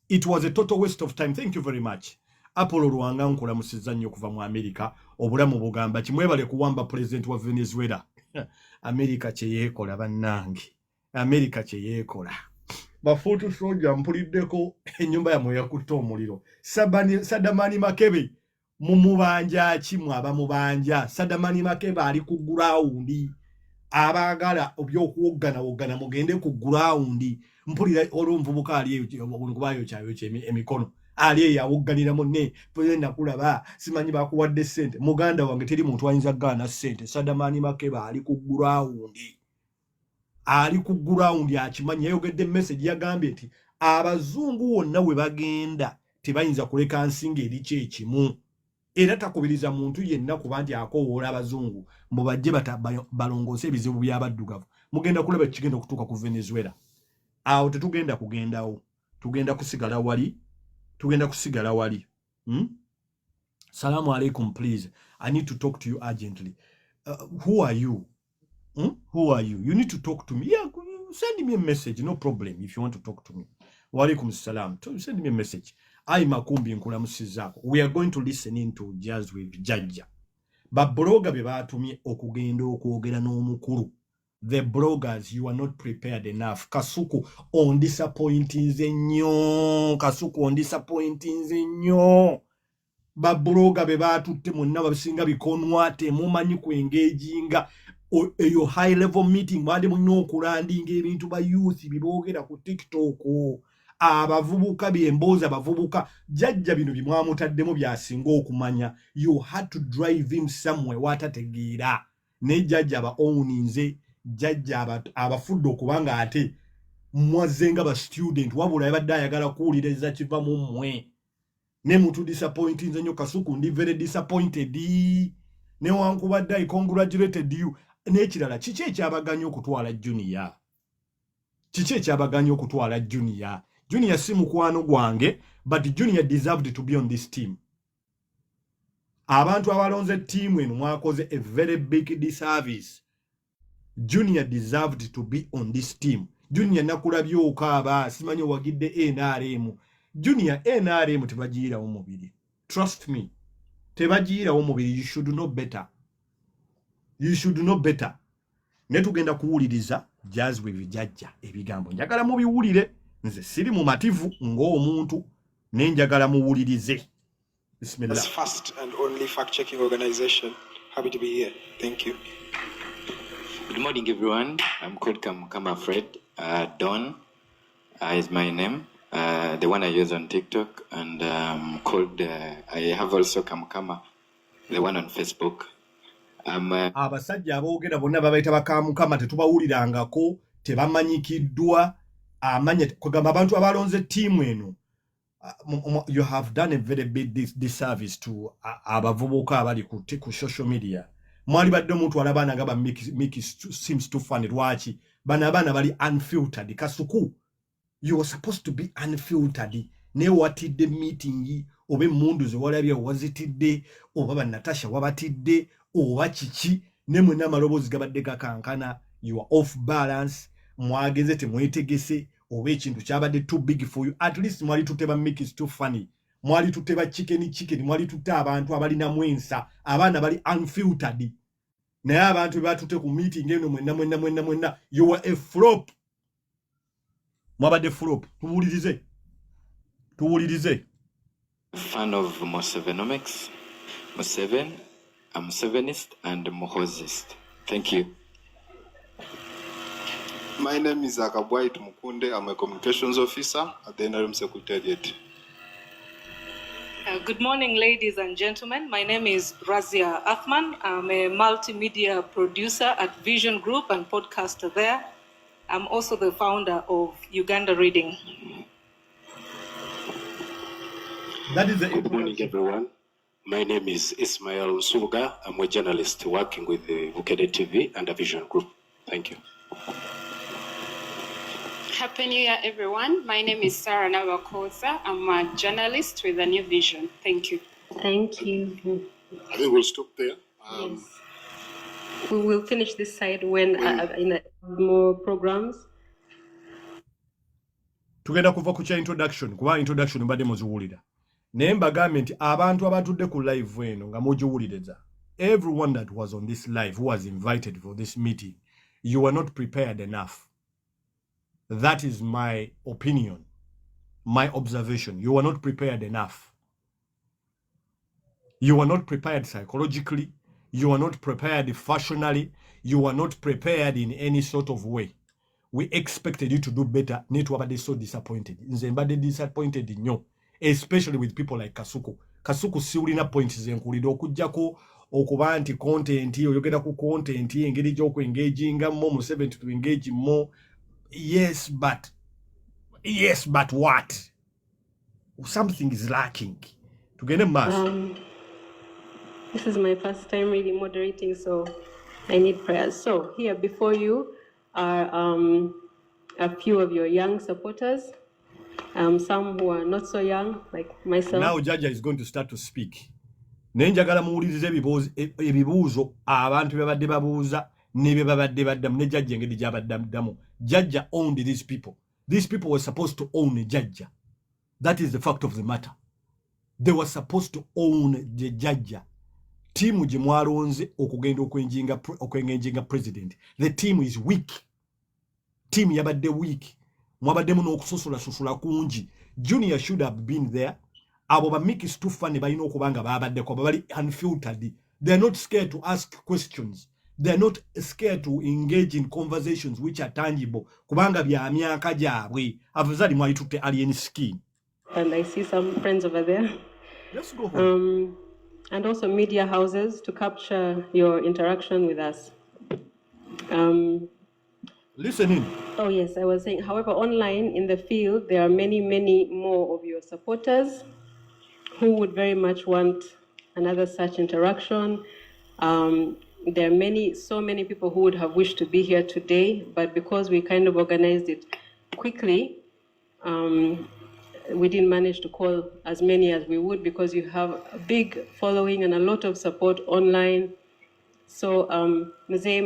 It was a total waste of time. Thank you very much. Apollo Ruanga nkula musizanyo kuva mu America obulamu bugamba kimwebale kuwamba president wa Venezuela. America cheyekola bannange. America cheyekola. Bafutu soja mpuliddeko ennyumba ya moya kutta omuliro. Sadamani Makebe mumubanja kimwe abamubanja. Sadamani Makebe ali ku ground. Abagala obyokuwoggana mugende ku ground. Mpulira olumvubuka ali okubayo kyayo emikono. Ali yawogganira munne pulenda kulaba simanyi bakuwadde ssente. Muganda wange teri muntu ayinza gaana ssente. Sadamani Makebe ali ku ground. Ali ku ground akimanyi yayogedde message yagambye nti abazungu wonna we bagenda tebayinza kuleka nsinga eri kyekimu era takubiriza muntu yenna kuba nti akowoola abazungu mbu bajje balongoose ebizibu by'abaddugavu. Mugenda kulaba ekigenda okutuuka ku Venezuela. Awo tetugenda kugendawo, tugenda kusigala wali. Salamu alaikum, please. I need to talk to you urgently. Who are you? Who are you? You need to talk to me. Yeah, send me a message. No problem if you want to talk to me. Wa alaikum salam. Send me a message. I Makumbi nkula musizako. We are going to listen into Jazz with Jajja. But bloga be batumye okugenda okwogera n'omukulu. The bloggers, you are not prepared enough. Kasuku on disappointing nnyo. Ba bloga be batutte monna basinga bikonwate mumanyi ku engaginga. Eyo high level meeting bade munno okulandinga ebintu ba youth bibogera ku TikTok. Abavubuka byemboza abavubuka jajja bino bimwamutaddemu byasinga okumanya. You had to drive him somewhere watategeera. Ne jajja ba owninze jajja abafudde okubanga ate mwazenga ba student wabula yabadde ayagala kuwuliriza kiva mu mmwe. Ne mutu disappointing nnyo Kasuku ndi very disappointed. Ne wankubadde I congratulated you. N'ekirala kiki ekyabaganya okutwala Junior? Junior si mukwano gwange, but Junior deserved to be on this team. Abantu abalonze team eno mwakoze a very big disservice. Junior deserved to be on this team. Junior nakulabye okaaba simanyi wagidde NRM. Junior NRM tebagiira omubiri. Trust me. Tebagiira omubiri. You should know better. Netugenda kuwuliriza Jazz with Jajja ebigambo. Njagala mubiwulire. Nze siri mumativu ng'omuntu nenjagala muwulirize. Bismillah. As first and only fact-checking organization. Happy to be here. Thank you. Good morning, everyone. I'm called Kama Fred. Don is my name. The one I use on TikTok, and called. I have also Kama, the one on Facebook. Abasajja aboogera bonna babayita bakamukama tetubawulirangako tebamanyikiddwa amanye kugamba abantu abalonze tiimu eno. You have done a very big disservice to abavubuka abali ku social media. Mwali badde omuntu alabana ngaba make seems too funny. Lwaki bana bali unfiltered. Kasuku, you were supposed to be unfiltered. Ne watidde meeting obe mundu ze walabye wazitidde oba Natasha wabatidde oba kiki ne mwe namaloboozi gabadde gakankana. You are off balance. Mwageze temwetegese oba ekintu kyabadde too big for you. At least mwali tuteba make it too funny. Mwali tuteba chicken mwali tuta abantu abalina mwensa abaana bali unfiltered. Naye abantu batute ku meeting eno mwenna. You were a flop. Mwabadde flop. Tuwulirize. Fan of Musevenomics. Museven. I'm Sevenist and Mohosist. Thank you. My name is Akabwai Tumukunde. I'm a communications officer at the NRM Secretariat. Good morning, ladies and gentlemen. My name is Razia Athman. I'm a multimedia producer at Vision Group and podcaster there. I'm also the founder of Uganda Reading. That is the Good morning, everyone. My name is Ismail Suga. I'm a journalist working with the Bukede TV and the Vision Group. Thank you. Happy New Year, everyone. My name is Sarah Nawakosa. I'm a journalist with a new vision. Thank you. Thank you. I think we'll stop there. Yes. We will finish this side when in more programs. tugenda kuva ku kya introduction kuba introduction mbadde muziwulira naye mbagambe nti abantu abatudde ku live eno nga mugiwuliriza everyone that was on this live who was invited for this meeting you were not prepared enough. That is my opinion, my observation. You were not prepared enough. You were not prepared psychologically. You were not prepared fashionally. You were not prepared in any sort of way. We expected you to do better. Netwabade so disappointed. Nze mbade disappointed nnyo, especially with people like Kasuku. Kasuku siulina points zenkulira okujjako okuba nti content oyogera ku content engeri gy'oku engaginga mo mu 7 to engage more. Yes, but what? Something is lacking. To get a mass. This is my first time really moderating, so I need prayers. So here before you are a few of your young supporters, some who are not so young, like myself. Now Jaja is going to start to speak. Nenjagala muwulirize ebibuuzo abantu bye babadde babuuza ne bye babadde baddamu ne Jajja engeri gy'abaddamu. Jajja owned these people. These people were supposed to own Jajja. That is the fact of the matter. They were supposed to own the Jajja. Team gye mwalonze okugenda okwengenjinga president. The team is weak. Team yabadde weak. Mwabaddemu n'okusosola kungi. Junior should have been there. Abo ba make is too funny balina okubanga babadde ko bali unfiltered. They are not scared to ask questions. They are not scared to engage in conversations which are tangible. Kubanga bya myaka gyabwe. Afuzali mwayitutte alien skin. And I see some friends over there. Let's go home. And also media houses to capture your interaction with us. Listen in. Oh yes, I was saying, however, online in the field, there are many, many more of your supporters who would very much want another such interaction. There are so many people who would have wished to be here today, but because we kind of organized it quickly, we didn't manage to call as many as we would because you have a big following and a lot of support online. So, Mzee,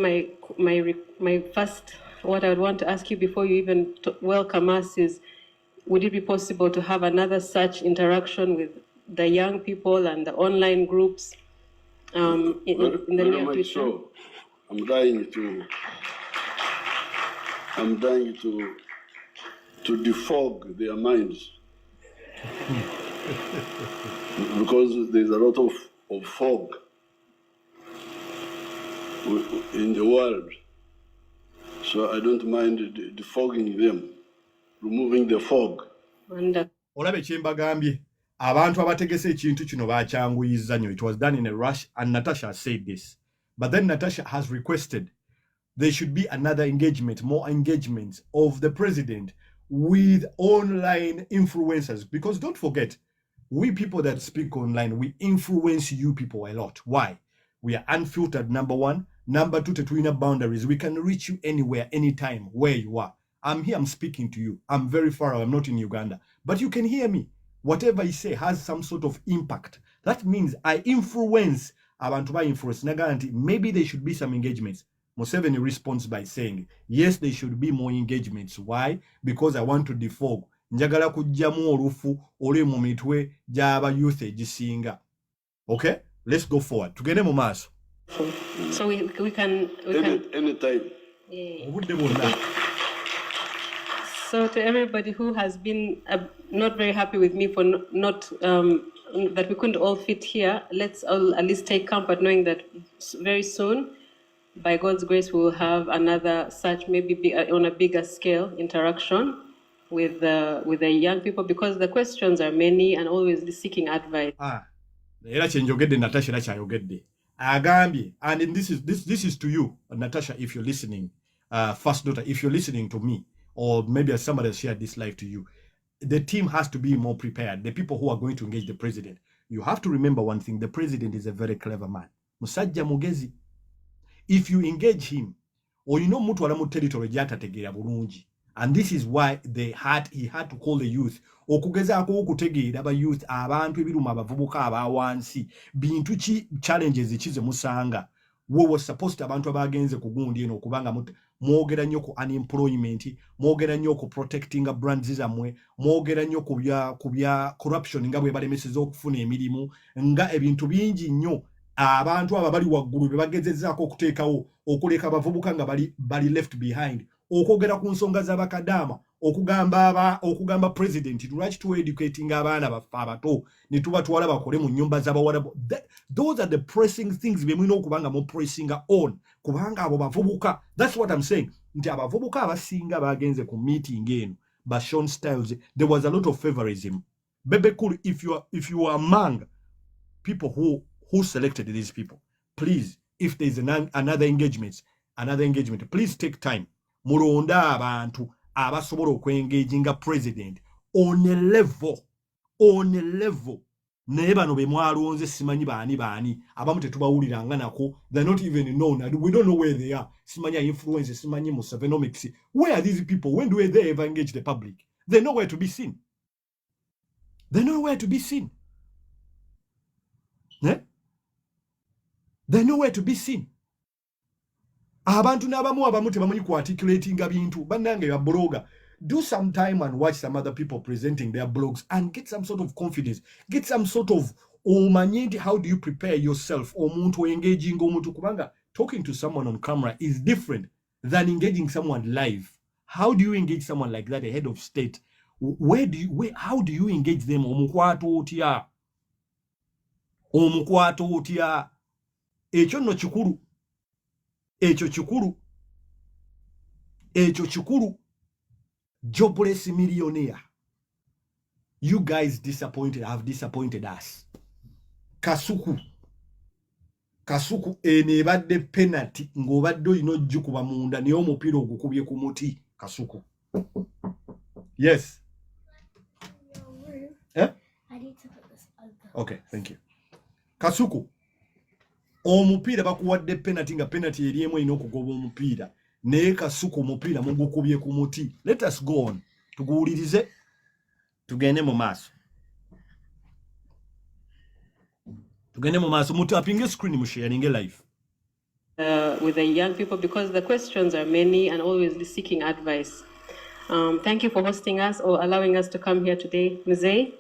my first, what I would want to ask you before you even welcome us is, would it be possible to have another such interaction with the young people and the online groups in the near future? So. I'm trying to defog their minds because there's a lot of fog in the world. So I don't mind defogging them, removing the fog. Olabe kyembagambye abantu abategese ekintu kino bakyanguyiza nnyo. It was done in a rush and Natasha said this. But then Natasha has requested there should be another engagement, more engagements of the president with online influencers. Because don't forget, we people that speak online, we influence you people a lot. Why? We are unfiltered, number one. Number two, tetwina boundaries. We can reach you anywhere, anytime, where you are. I'm here, I'm speaking to you. I'm very far away, I'm not in Uganda. But you can hear me. Whatever I say has some sort of impact. That means I influence abantu ba influence. Naganti, maybe there should be some engagements. Museveni responds by saying, yes, there should be more engagements. Why? Because I want to defog. Njagala kujjamu olufu ole mu mitwe gy'aba youth egisinga. Okay? Let's go forward. Tugende mu maaso. So we can anytime. Yeah. So to everybody who has been not very happy with me for not that we couldn't all fit here, let's all at least take comfort knowing that very soon, by God's grace, we will have another such, maybe on a bigger scale, interaction with the young people, because the questions are many and always seeking advice. Era kyenjogedde Natasha era kyayogedde agambye, and this is to you, Natasha, if you're listening, first daughter, if you're listening to me, or maybe somebody has shared this live to you, the team has to be more prepared. The people who are going to engage the president, you have to remember one thing: the president is a very clever man. Musajja mugezi. If you engage him, or you know mutu wala mu territory gyatategeera bulungi, and this is why he had to call the youth okugezaako okutegeera aba youth abantu ebiruma abavubuka abawansi bintu ki challenges ekize musanga we were supposed to abantu abagenze ku gundi eno kubanga mwogera nnyo ku unemployment, mwogera nnyo ku protecting brands zammwe, mwogera nnyo ku bya corruption nga bwe balemeseza okufuna emirimu, nga ebintu bingi nnyo abantu aba bali waggulu be bagezezzaako okuteekawo okuleka abavubuka nga bali left behind, okwogera ku nsonga z'abakadaama, okugamba president lwaki tueducating abaana baffe abato ne tubatwala bakole mu nnyumba z'abawarabu. Those are the pressing things bye mulina okubanga mu pressing on kubanga abo bavubuka. That's what I'm saying, nti abavubuka abasinga bagenze ku meeting eno ba Sean Styles, there was a lot of favorism. Bebe cool, if you are among people who selected these people, please, if there is another engagement, please take time mulonda abantu abasobola okwengaginga president on a level naye bano be mwalonze simanyi baani abamu tetubawuliranga nako, they're not even known, we don't know where they are, simanyi influence, simanyi mu Sevenomics. Where are these people? When do they ever engage the public? They're nowhere to be seen. They're nowhere to be seen. They're nowhere to be seen. Abantu abamu tebamanyi ku articulatinga bintu bannange ya bloga. Do some time and watch some other people presenting their blogs and get some sort of confidence, get some sort of omanyenti. How do you prepare yourself? Omuntu engaging omuntu kubanga talking to someone on camera is different than engaging someone live. How do you engage someone like that, a head of state? How do you engage them? Omukwato otya ekyo no kikulu. Echo chikuru. Jobless millionaire. You guys have disappointed us. Kasuku enebadde penalty ng'obadde ino jjukuba munda naye omupiira ogukubye ku muti. Kasuku. Yes. I need to put this on. Okay, thank you. Kasuku. Omupiira bakuwadde penalty nga penalty eriemu ino okugoba omupiira. Naye Kasuku omupiira mugukubye ku muti. Let us go on. Tuguwulirize. Tugende mu maaso. Mutu apinge screen mu sharing live. With the young people, because the questions are many and always seeking advice. Thank you for hosting us or allowing us to come here today, Mzee.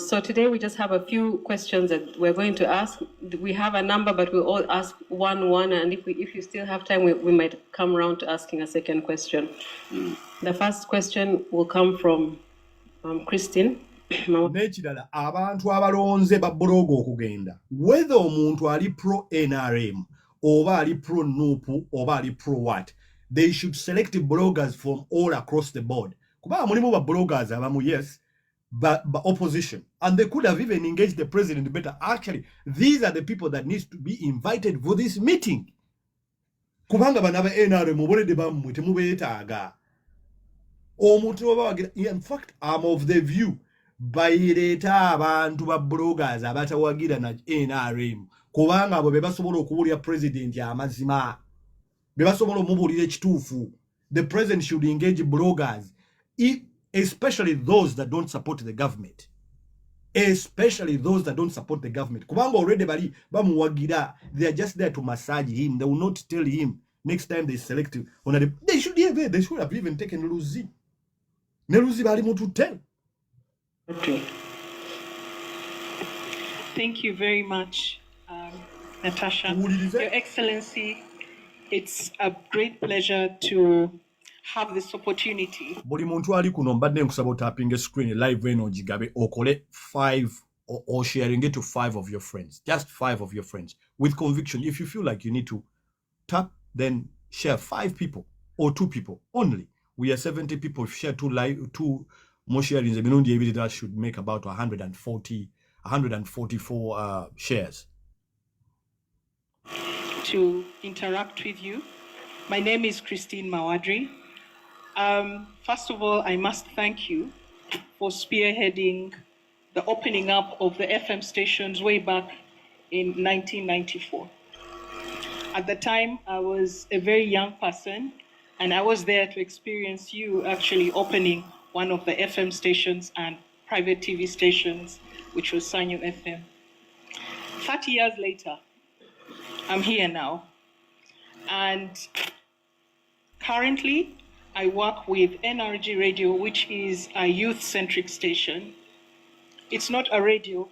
So today we just have a few questions that we're going to ask. We have a number, but we'll all ask one, and if you still have time, we might come around to asking a second question. The first question will come from Christine. Nekirala abantu abalonze ba blog okugenda, whether omuntu ali pro NRM oba ali pro NUP oba ali pro what, they should select bloggers from all across the board. Kuba mulimu ba bloggers abamu, yes, but opposition, and they could have even engaged the president better. Actually, these are the people that needs to be invited for this meeting. Kubanga banaba NRM obolede bammwe temubeetaaga. Omuntu oba wagira, in fact, I'm of the view bayireeta abantu ba bloggers abatawagira na NRM kubanga abo bebasobola okubuulira president amazima, bebasobola omubuulira ekituufu. The president should engage bloggers, especially those that don't support the government. Kubanga already bali bamuwagira, they are just there to massage him. They will not tell him next time they select him. They should have even taken Luzi. Neluzi bali mutu tell. Okay. Thank you very much, Natasha. Your Excellency, it's a great pleasure to have this opportunity. Buli muntu ali kuno mbadde nkusaba otapinga screen live eno gigabe okole 5 or sharing it to 5 of your friends. Just 5 of your friends with conviction. If you feel like you need to tap, then share 5 people or 2 people only. We are 70 people. If you share 2 more sharings, that should make about 144 shares. To interact with you. My name is Christine Mawadri. First of all, I must thank you for spearheading the opening up of the FM stations way back in 1994. At the time, I was a very young person, and I was there to experience you actually opening one of the FM stations and private TV stations, which was Sanyo FM. 30 years later, I'm here now. And currently, I work with NRG Radio, which is a youth-centric station. It's not a radio.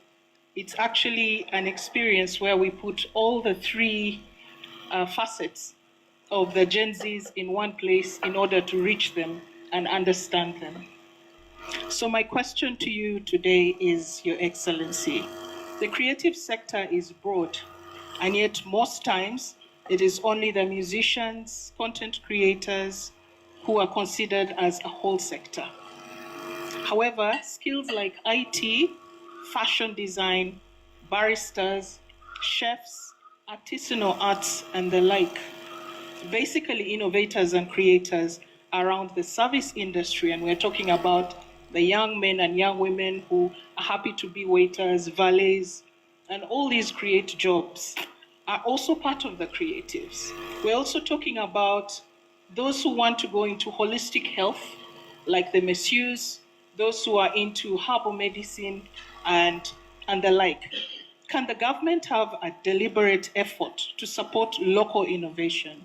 It's actually an experience where we put all the three facets of the Gen Zs in one place in order to reach them and understand them. So my question to you today is, Your Excellency, the creative sector is broad, and yet most times it is only the musicians, content creators who are considered as a whole sector. However, skills like IT, fashion design, baristas, chefs, artisanal arts, and the like, basically innovators and creators around the service industry, and we're talking about the young men and young women who are happy to be waiters, valets, and all these create jobs are also part of the creatives. We're also talking about those who want to go into holistic health, like the masseurs, those who are into herbal medicine and the like. Can the government have a deliberate effort to support local innovation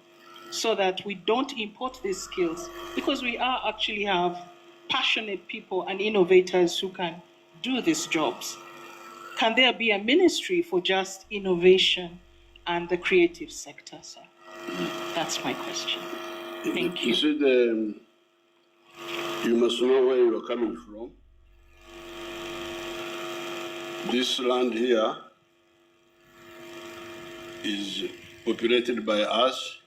so that we don't import these skills? Because we actually have passionate people and innovators who can do these jobs. Can there be a ministry for just innovation and the creative sector, sir? That's my question. Thank you. You see, you must know where you are coming from. This land here is populated by us,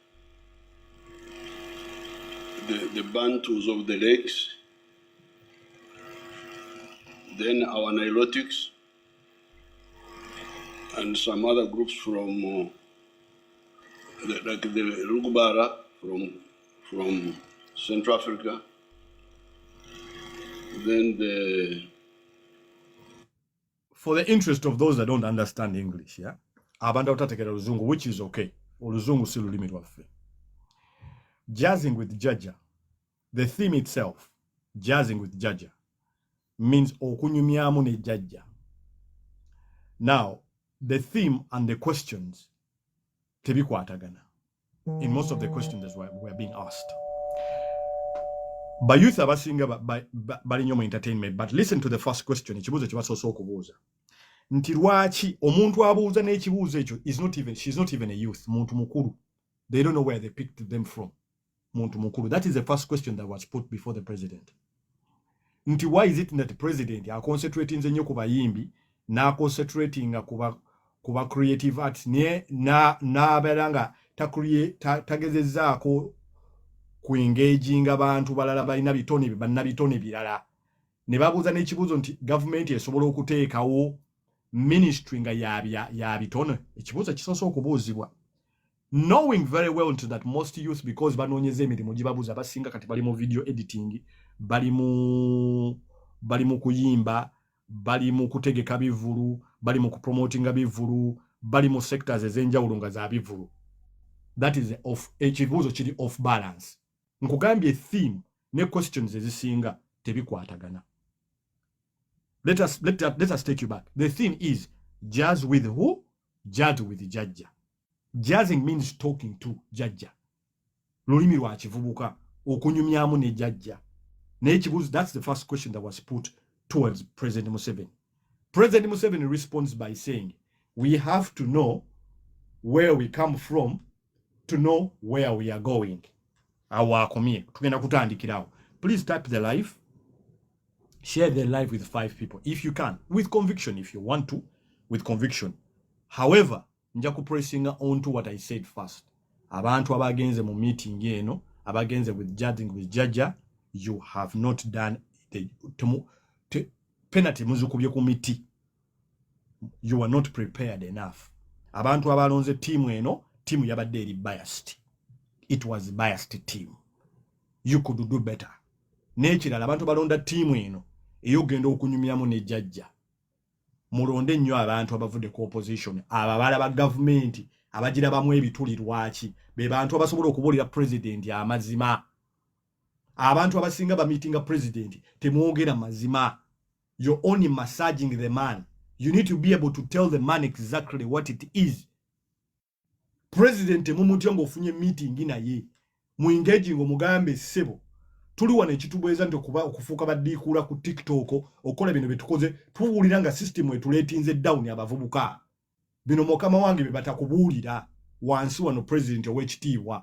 the Bantus of the lakes, then our Nilotics, and some other groups from like the Rugbara from Central Africa, then for the interest of those that don't understand English, yeah, abantu abatategera Oluzungu, which is okay. Oluzungu si lulimi lwaffe. Jazzing with Jaja, the theme itself, jazzing with Jaja, means okunyumyamu ne Jaja. Now, the theme and the questions tebikwatagana. In most of the questions that were being asked. By youth abasinga bali nnyo mu entertainment, but listen to the first question. Ekibuuzo kye basoose okubuuza. Nti lwaki omuntu abuuza n'ekibuuzo ekyo she's not even a youth, muntu mukulu. They don't know where they picked them from. Muntu mukulu. That is the first question that was put before the president. Nti why is it that the president concentrating nnyo ku bayimbi na concentrating kuba creative arts n'abeera nga tagezezzaako ku engaging abantu balala balina bitone birala. Ne babuuza n'ekibuuzo nti gavumenti esobola okuteekawo ministry nga ya bitone. Ekibuuzo kisoose okubuuzibwa. Knowing very well that most youth, because banoonyeza emirimu gibabuuza basinga kati bali mu video editing, bali mu kuyimba, bali mu kutegeka bivulu, bali mu kupromotinga bivulu, bali mu sectors ez'enjawulo nga za bivulu. That is ekibuuzo kiri off balance. Nkugambye theme ne questions ezisinga tebikwatagana. Let us take you back. The theme is jazz with who? Jazz with Jaja. Jazzing means talking to Jaja. Lulimi lwa kivubuka okunyumyamu ne Jaja. That's the first question that was put towards President Museveni. President Museveni responds by saying, we have to know where we come from to know where we are going. Awakomye tugenda kutandikirawo. Please type the live. Share the live with 5 people if you can, with conviction if you want to, with conviction. However, nja kupressinga on to what I said first. Abantu abagenze mu meeting eno, abagenze with judging with Jaja, you have not done the penalty muzukubye ku miti. You are not prepared enough. Abantu abalonze team eno, team yabadde eri biased. It was a biased team. You could do better. Nekirala abantu balonda team eno eyogenda okunyumyamu ne Jaja. Mulonde nnyo abantu abavudde ku opposition, ababala ba government abagira bamwe ebituli lwaki be bantu abasobola okubuulira president amazima. Abantu abasinga ba meeting president temwogera mazima. You're only massaging the man. You need to be able to tell the man exactly what it is. president mumutya ng'ofunye meeting naye mu engaging omugambe ssebo tuli wano ekitubweza nti okuba okufuuka baddiikuula ku TikTok okola bino byetukoze tuwulira nga system etuleetinze down abavubuka bino mukama wange bye batakubuulira wansi wano president ow'ekitiibwa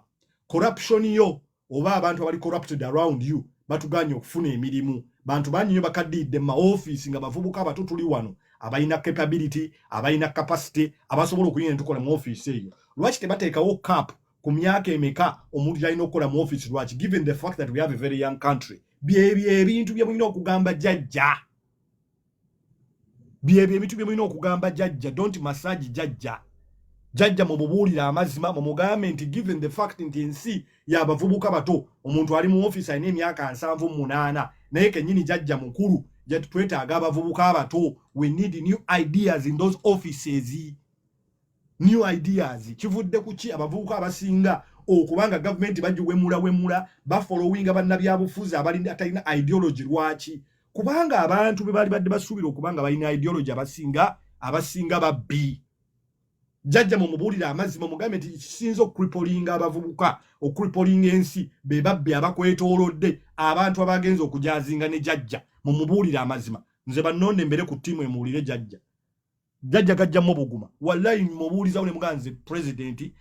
corruption yo oba abantu abali corrupted around you batuganye okufuna emirimu bantu banyo bakaddiidde ma office nga bavubuka abato tuli wano abayina capability abayina capacity abasobola okuyina tukola mu office eyo lwaki tebateekawo cap ku myaka emeka omuntu yalina okukola mu office lwaki given the fact that we have a very young country byebyo ebintu bye mulina okugamba jjajja byebyo ebintu bye mulina okugamba jjajja don't massage jjajja jjajja mu bubuulira amazima mu mugambe nti given the fact nti ensi y'abavubuka bato omuntu ali mu office alina emyaka 78 naye kennyini jjajja mukulu twetaaga abavubuka abato we need new ideas in those offices new ideas kivudde kuki abavubuka abasinga okubanga government bagiwemula bafollowinga bannabyabufuzi abali atalina ideology lwaki kubanga abantu be bali badde basuubira okubanga balina ideology abasinga babbi jjajja mu mubuulira amazima mugambe nti kisinza okripolinga abavubuka okripolinga ensi be babbi abakwetoolodde abantu abagenza okujazinga ne jjajja mu mubuulira amazima nze bannonde mbere ku ttiimu emuwulire jjajja gajjamu buguma wallahi mubuuliza ne muganze president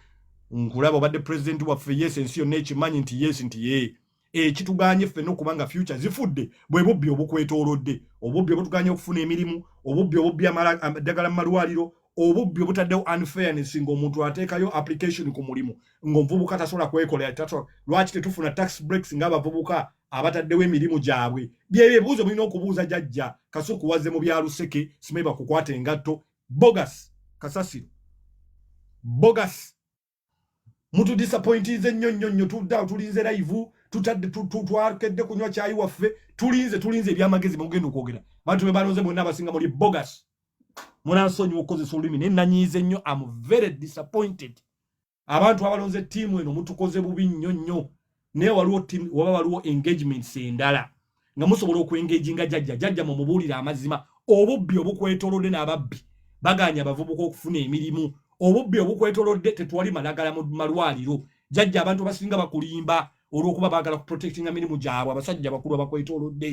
nkulaba obadde president waffe yes ensi yonna ekimanyi nti yes nti ye ekituganye ffenna okubanga future zifudde bwe bubbi obukwetoolodde obubbi obutuganye okufuna emirimu obubbi addagala mu malwaliro obubbi obutaddewo unfairness ng'omuntu ateekayo application ku mulimu ng'omuvubuka tasobola kwekolera lwaki tetufuna tax breaks ng'abavubuka abataddewo emirimu gyabwe byebyo ebibuuzo mulina okubuuza jjajja kasuku wazze mu byaluseke simanyi bakukwata engatto bogus kasasiro bogus mutu disappointinze nnyo tudda tulinze live twakedde kunywa kyayi waffe tulinze ebyamagezi mugenda okwogera bantu be balonze bonna abasinga muli bogus munansonyiwa okukozesa olulimi naye nanyiize nnyo am very disappointed abantu abalonze ttiimu eno mutukoze bubi nnyo naye waliwo engagements endala nga musobola okwengaginga jjajja mu mubuulira amazima obubbi obukwetoolodde n'ababbi baganya abavubuka okufuna emirimu obubbi obukwetoolodde tetwali malagala mu malwaliro jjajja abantu basinga bakulimba olw'okuba baagala kuprotectinga mirimu gyabwe abasajja bakulu abakwetoolodde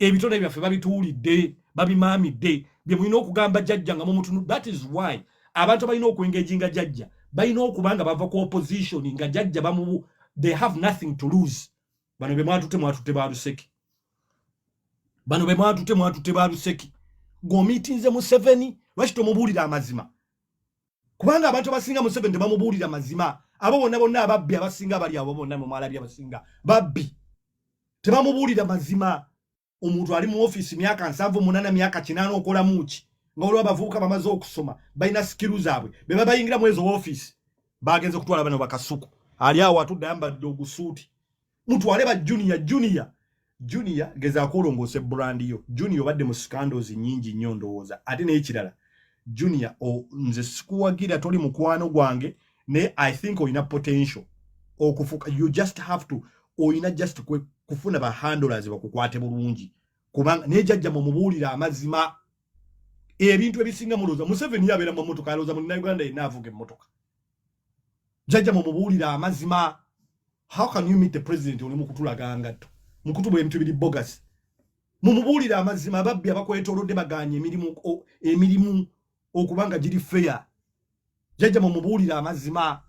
ebitone byaffe babituulidde babimaamidde bye mulina okugamba jjajja nga mumutundu that is why abantu balina okwengaginga jjajja balina okubanga bava ku opposition nga jjajja bamubu they have nothing to lose bano be mwatutte baluseki bano be mwatutte baluseki g'omiitinze Museveni lwaki tomubuulira amazima kubanga abantu abasinga Museveni tebamubuulira mazima abo bonna ababbi abasinga bali abo bonna mu mwalabi abasinga babbi tebamubuulira mazima omuntu ali mu office myaka 7 myaka 8 okolamu ki nga olwo abavubuka bamaze okusoma balina skill zaabwe be babayingira mu ezo office bagenze kutwala bano bakasuku ali awo atudde ayambadde ogusuuti mutwale ba junior geza akulongoose brand yo junior badde mu scandals nyingi nnyo ndowooza ate naye kirala junior nze sikuwagira toli mukwano gwange ne I think oyina potential okufuka you just have to oyina just kufuna ba handlers bakukwate bulungi kubanga ne jjajja mu mubuulira amazima ebintu ebisinga muloza Museveni yabeera mu motoka aloza mu Uganda inaavuga emmotoka jjajja mu mubuulira amazima how can you meet the president oli mukutulaga ngatto mukutubu ebintu biri bogus mu mubuulira amazima ababbi abakwetoolodde baganye emirimu okubanga giri fair jjajja mu mubuulira amazima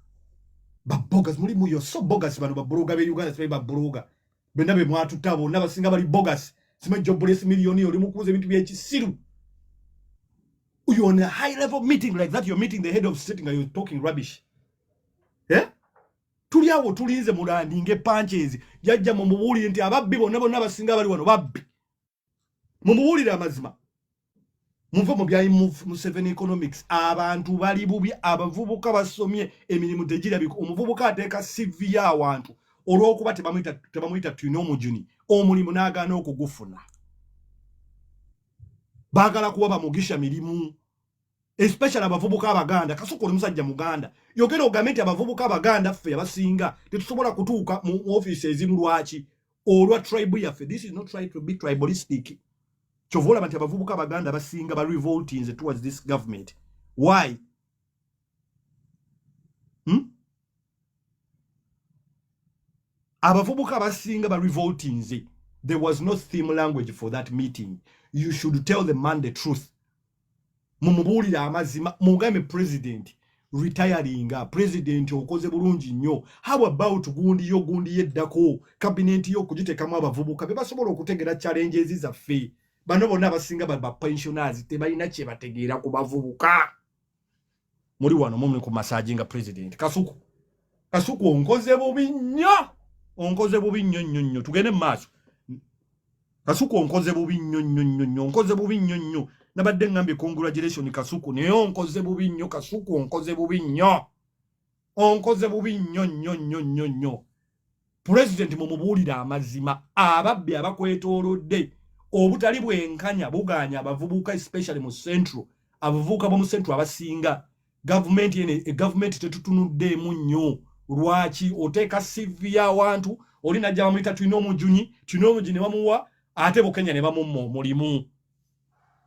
ba bogus muli muyo so bogus bano ba bloga be Uganda sibe ba bloga benda be mwatuta bonna basinga bali bogus sima jobless million oli mukuuza ebintu by'ekisiru you on a high level meeting like that you're meeting the head of state and you're talking rubbish tuli awo tulinze mulandinge punches jjajja mu mubuulire nti ababbi bonna basinga bali wano babbi mu mubuulire amazima muve mu byayi mu seven economics abantu bali bubi abavubuka basomye emirimu tegirabika omuvubuka ateeka CV y'awantu olw'okuba tebamuyita tuyina omujuni omulimu n'agaana okugufuna baagala kuba bamugisha mirimu especially abavubuka abaganda kasuko oli musajja muganda yogera ogambe nti abavubuka abaganda ffe abasinga tetusobola kutuuka mu office ezimu lwaki olwa tribe yaffe this is not trying to be tribalistic chovola bantu abavubuka abaganda basinga ba revolting towards this government why abavubuka abasinga ba revolting nze. There was no theme language for that meeting. You should tell the man the truth. Mumubulira amazima mugambe president retiring president okoze bulungi nnyo. How about gundi yeddako cabinet yo kugitekamu abavubuka be basobola okutegera challenges zaffe. Bano bonna abasinga ba pensioners tebalina kye bategeera ku bavubuka. Muri wano mumwe ku massaging president Kasuku onkoze bubi nnyo tugende maaso. Kasuku onkoze bubi nnyo nabadde ngambe congratulations Kasuku naye onkoze bubi nnyo Kasuku onkoze bubi nnyo president mumubuulira amazima ababbi abakwetoolodde obutali bwenkanya buganya abavubuka especially mu central abavubuka bo mu central abasinga government tetutunuddeemu nnyo. Lwaki oteeka CV y'awantu oli najja bamuyita tulina omujunyi ne bamuwa ate Bukenya ne bamumma omulimu.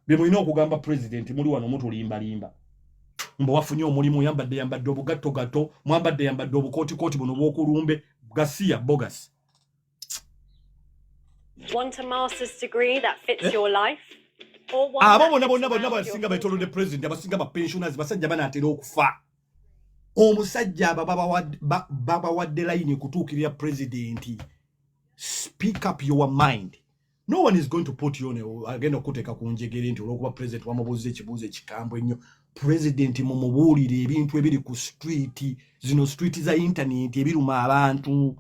Bye mulina okugamba president muli wano mutulimbalimba. Mbo wafunye omulimu yambadde obugatto mwambadde obukooti buno bw'okulumbe gasiya bogus. Want a master's degree that fits your life? Abo bonna basinga betolodde president abasinga ba pensioners basajja banaatera okufa. Omusajja baba wadde line kutuukirira president. Speak up your mind. No one is going to put you on agenda okuteeka ku njegere nti olwokuba president wamubuuza ekibuuzo ekikambwe ennyo. President mumubuulire ebintu ebiri ku street zino street za internet ebiruma abantu.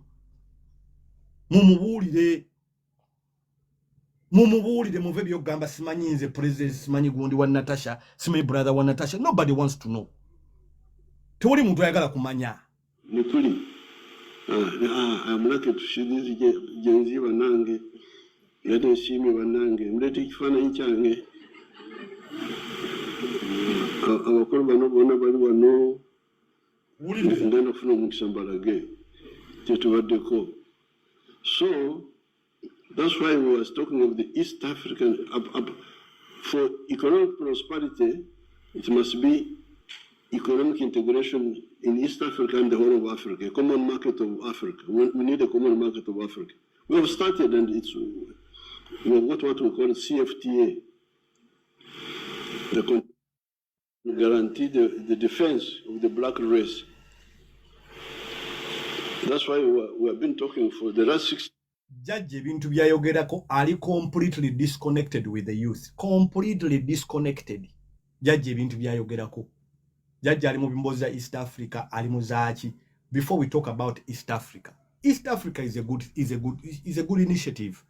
Mumubuulire muve byogamba simanyi nze president simanyi gundi wa Natasha simanyi brother wa Natasha. Nobody wants to know. Tewali muntu ayagala kumanya. Nikuli. I'm lucky to see these genzi banange. Yade shimi banange. Mlete kifaananyi kyange. Abakulu bano bonna bali wano. Ngenda kufuna omukisa mbalage. Tetubaddeko. So that's why we was talking of the East African for economic prosperity. It must be economic integration in East Africa and the whole of Africa, a common market of Africa. We need a common market of Africa. We have started, and we have got what we call CFTA, the guarantee the defense of the black race. That's why we have been talking for the last 6 Judge ebintu byayogerako ali completely disconnected with the youth. Completely disconnected. Judge ebintu byayogerako. Judge ali mu bimbozi za East Africa ali muzaaki. Before we talk about East Africa is a good initiative.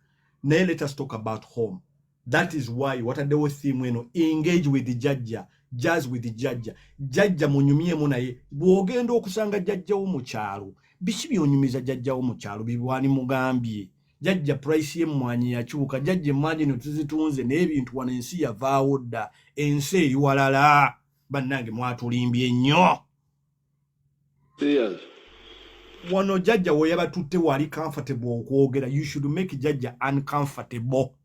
Now let us talk about home. That is why what are the theme when engage with the judge, jazz with the judge. Judge munyumie munaye bwogenda okusanga judge wo mu kyalo. Biki byonyumiza judge wo mu kyalo bibwani mugambye. Judge price ye mwanyi yakyuka judge imagine tuzitunze n'ebintu wana ensi yavaawo dda ensi eri walala. Bannange mwatulimbye nnyo. years. Wano judge we yabatutte wali comfortable okwogera. You should make judge uncomfortable.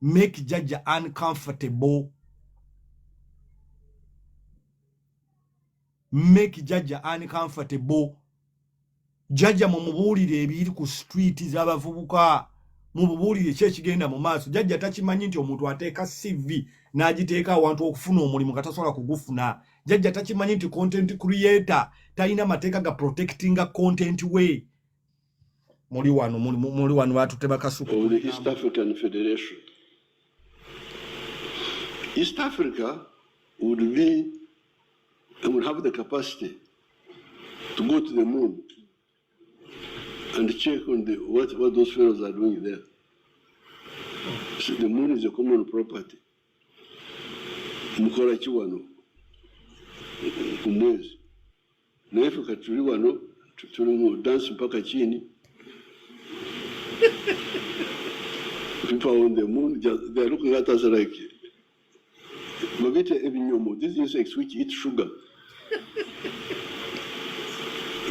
Make judge uncomfortable. Make judge uncomfortable. Judge mumubuulire ebiri ku street z'abavubuka. Mumubuulire kye kigenda mu maaso. Judge atakimanyi nti omuntu ateeka CV n'agiteeka awantu okufuna omulimu katasobola kugufuna. Judge atakimanyi nti content creator talina mateeka ga protecting content we. Muli wano batutte bakasuku. Of the East African Federation. East Africa would have the capacity to go to the moon and check on what those fellows are doing there. So the moon is a common property. Mukora chiwano kumwezi na Africa tuli wano tuli dance mpaka chini. People on the moon, they are looking at us like these insects which eat sugar.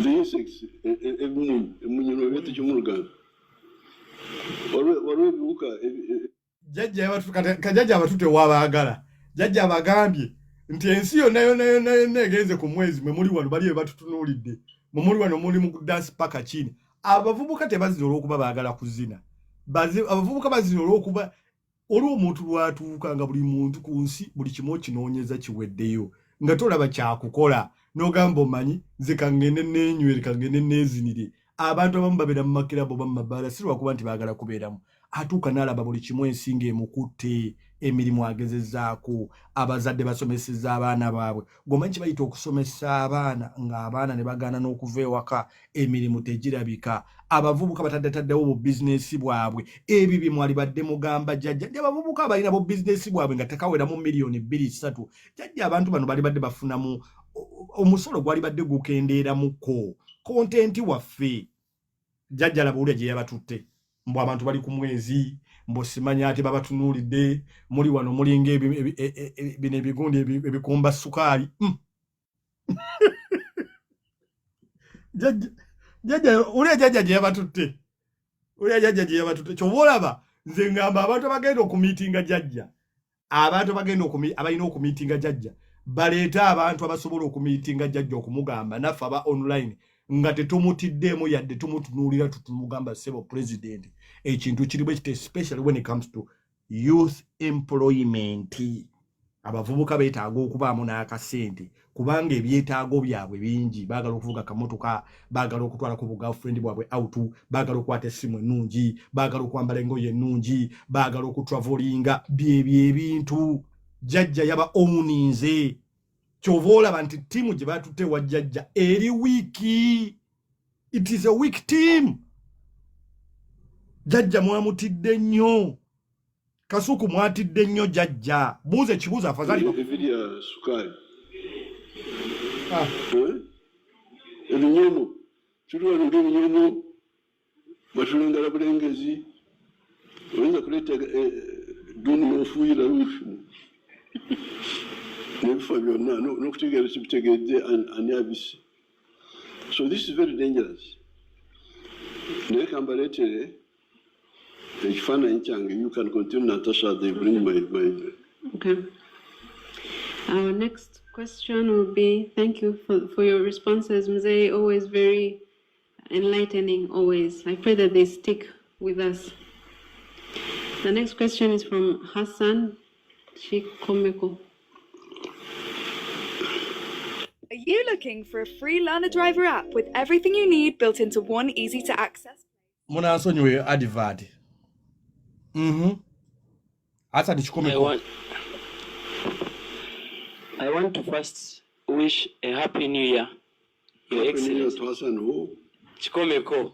The insects, Jaja abatute wabagala. Jaja abagambye nti ensi yonna egenze ku mwezi mwe muli wano bali batutunuulidde. Mwe muli wano muli mu dance paka chini. abavubuka tebazina olw'okuba baagala kuzina. Abavubuka bazina olw'okuba olwo omuntu lwatuuka nga buli muntu ku nsi buli kimu okinoonyeza kiweddeyo nga tolaba kyakukola n'ogamba omanyi nze kangende neenywere kangende neezinire. Abantu abamu babeera mu makirabo oba mu mabaala si lwakuba nti baagala kubeeramu, atuuka n'alaba buli kimu ensinga emukutte, emirimu agezezzaako, abazadde basomesezza abaana baabwe. Gwomanyi kibayita okusomesa abaana ng'abaana ne bagaana n'okuva ewaka, emirimu tegirabika. Abavubuka bataddataddewo bu bizinesi bwabwe, ebyo bye mwali badde mugamba jjajja. Ndi abavubuka abalina bu bizinesi bwabwe nga tekaweramu miliyoni 2-3. Jjajja abantu bano bali badde bafunamu omusolo gwali badde gukendeeramuko kontenti waffe. Jjajja laba uli gye yabatutte. Mbu abantu bali ku mwezi, mbu simanya ate babatunuulidde, muli wano mulinga bino ebigundi ebikumba sukaali. Jjajja uli jjajja gye yabatutte. Uli jjajja gye yabatutte. Ky'oba olaba nze ngamba abantu abagenda okumiitinga jjajja, abantu abalina okumiitinga jjajja baleeta abantu abasobola okumiitinga jjajja okumugamba naffe aba online nga tetumutiddeemu yadde tumutunuulira tutumugamba ssebo president. Ekintu kiri bwe kiti especially when it comes to youth employment. Abavubuka beetaaga okubaamu n'akasente kubanga ebyetaago byabwe bingi. Baagala okuvuga kamotoka, baagala okutwala ku bugirlfriend bwabwe out, baagala okwata essimu ennungi, baagala okwambala engoye ennungi, baagala okutravelinga. Byebyo ebintu jjajja yaba owuninze. Ky'ova olaba nti ttiimu gye baatutte wa jjajja eri wiiki. It is a weak team. Jjajja mwamutidde nnyo. Kasuku mwatidde nnyo jjajja. Buuze kibuuzo afadhali. Ebidia sukari. Ebinyomo. Tuli wano ng'ebinyomo. Batulengala bulengezi. Oyinza kuleeta duni n'ofuuyira luufu. Nebifo byonna n'okutegeera kibitegeedde ani abisi. So this is very dangerous. Naye kambaleetere ekifaananyi kyange. You can continue, Natasha. They bring my. Okay. Our next question will be, thank you for your responses, Mzee, always very enlightening, always. I pray that they stick with us. The next question is from Hassan Chikomeko. Are you looking for a free learner driver app with everything you need built into one easy to access? Munasonyiwe advert. Hassan Chikomeko. I want to first wish a happy new year, Your Excellency. Hassan who? Chikomeko.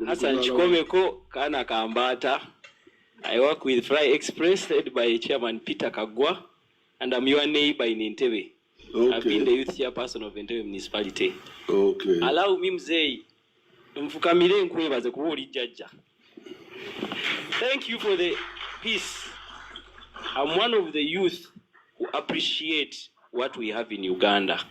Hassan Chikomeko, Kana Kambata. I work with Fly Express, led by Chairman Peter Kagwa, and I'm your neighbor in Entebbe. Okay. I've been the youth chairperson of Entebbe Municipality. Okay. Allow me, Mzee, mfukamire nkwebaze kuba oli jjajja. Thank you for the peace. I'm one of the youth who appreciate what we have in Uganda.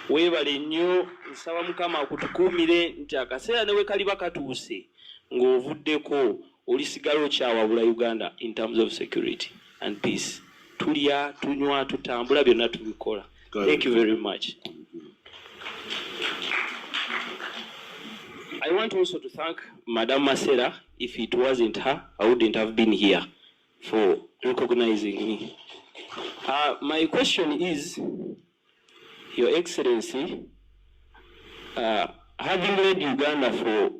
Weebale nnyo, nsaba Mukama akutukuumire nti akaseera ne we kaliba katuuse ng'ovuddeko olisigala okyawabula Uganda in terms of security and peace. Tulya, tunywa, tutambula, byonna tubikola. Thank you very much. I want also to thank Madam Masera. If it wasn't her, I wouldn't have been here, for recognizing me. My question is, Your Excellency, having led Uganda for